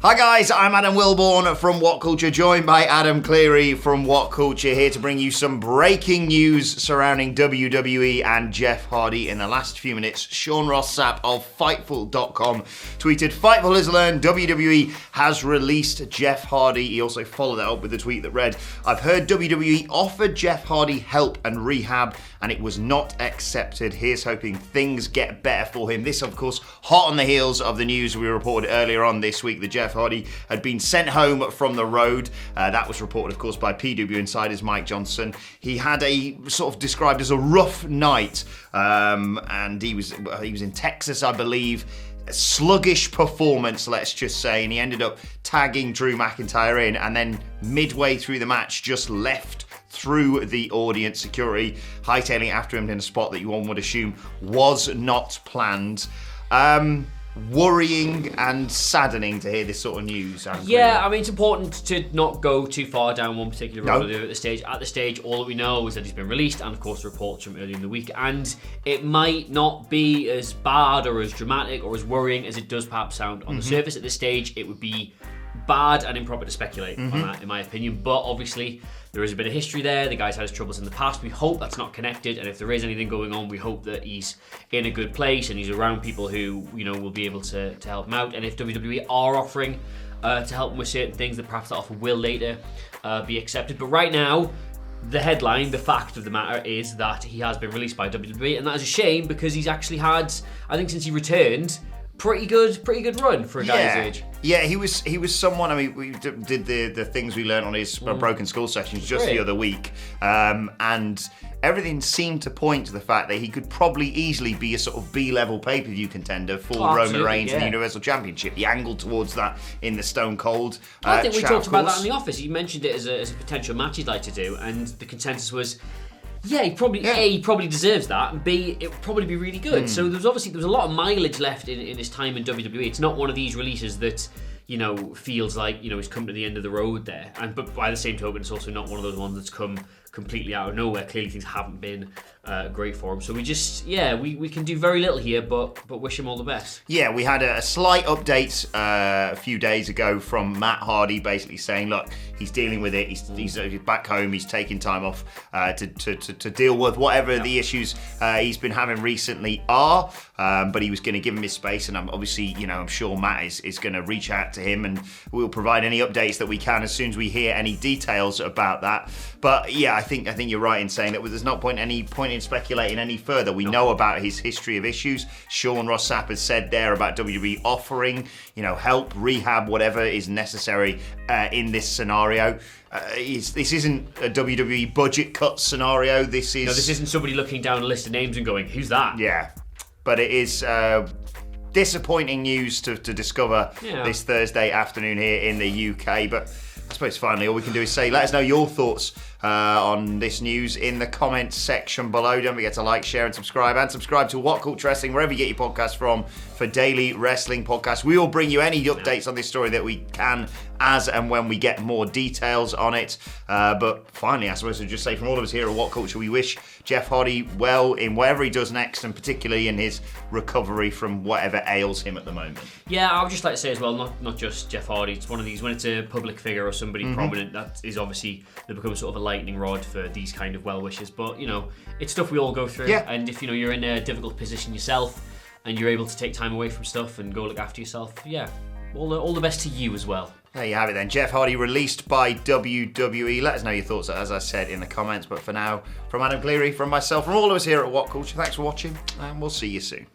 Hi guys, I'm Adam Wilborn from WhatCulture, joined by Adam Cleary from WhatCulture, here to bring you some breaking news surrounding WWE and Jeff Hardy. In the last few minutes, Sean Ross Sapp of Fightful.com tweeted, "Fightful has learned WWE has released Jeff Hardy." He also followed that up with a tweet that read, "I've heard WWE offered Jeff Hardy help and rehab and it was not accepted. Here's hoping things get better for him." This, of course, hot on the heels of the news we reported earlier on this week that Jeff Hardy had been sent home from the road. That was reported, of course, by PW Insider's Mike Johnson. He had a sort of described as a rough night, and he was in Texas, I believe. A sluggish performance, let's just say, and he ended up tagging Drew McIntyre in, and then midway through the match just left through the audience, security hightailing after him in a spot that one would assume was not planned. Worrying and saddening to hear this sort of news. Yeah, I mean, it's important to not go too far down one particular road at the stage. At the stage, all that we know is that he's been released, and of course the reports from earlier in the week, and it might not be as bad or as dramatic or as worrying as it does perhaps sound on the surface. At this stage, it would be bad and improper to speculate on that, in my opinion, but obviously there is a bit of history there. The guy's had his troubles in the past. We hope that's not connected, and if there is anything going on, we hope that he's in a good place and he's around people who, you know, will be able to help him out. And if WWE are offering to help him with certain things, that perhaps that offer will later be accepted. But right now, the headline, the fact of the matter is that he has been released by WWE, and that is a shame because he's actually had, I think since he returned, pretty good run for a guy's age. Yeah, he was someone. I mean, we did the things we learned on his Broken Skull sessions just the other week, and everything seemed to point to the fact that he could probably easily be a sort of B-level pay-per-view contender for Roman Reigns in the Universal Championship. He angled towards that in the Stone Cold I think we talked about that in the office. He mentioned it as a potential match he'd like to do, and the consensus was, yeah, he probably A, he probably deserves that, and B, it would probably be really good. So there was a lot of mileage left in his time in WWE. It's not one of these releases that, you know, feels like, you know, he's come to the end of the road there. But by the same token, it's also not one of those ones that's come completely out of nowhere. Clearly things haven't been great for him. So we just, we can do very little here, but wish him all the best. Yeah, we had a slight update a few days ago from Matt Hardy, basically saying, look, he's dealing with it. He's back home. He's taking time off to deal with whatever the issues he's been having recently are. But he was going to give him his space, and I'm sure Matt is going to reach out to him, and we'll provide any updates that we can as soon as we hear any details about that. But yeah, I think you're right in saying that there's not any point in speculating any further. We know about his history of issues. Sean Ross Sapp has said there about WWE offering, help, rehab, whatever is necessary in this scenario. This isn't a WWE budget cut scenario. This isn't somebody looking down a list of names and going, "Who's that?" Yeah, but it is disappointing news to discover this Thursday afternoon here in the UK. But I suppose finally all we can do is say, let us know your thoughts on this news in the comments section below. Don't forget to like, share, and subscribe to WhatCulture Wrestling wherever you get your podcasts from for daily wrestling podcasts. We will bring you any updates on this story that we can as and when we get more details on it. But finally, I suppose to just say from all of us here at WhatCulture, we wish Jeff Hardy well in whatever he does next, and particularly in his recovery from whatever ails him at the moment. Yeah, I would just like to say as well, not just Jeff Hardy. It's one of these, when it's a public figure or somebody prominent, that is obviously, they become sort of a lightning rod for these kind of well wishes. But it's stuff we all go through. Yeah. And if you're in a difficult position yourself and you're able to take time away from stuff and go look after yourself, all the best to you as well. There you have it then. Jeff Hardy released by WWE. Let us know your thoughts, as I said, in the comments. But for now, from Adam Cleary, from myself, from all of us here at WhatCulture, thanks for watching, and we'll see you soon.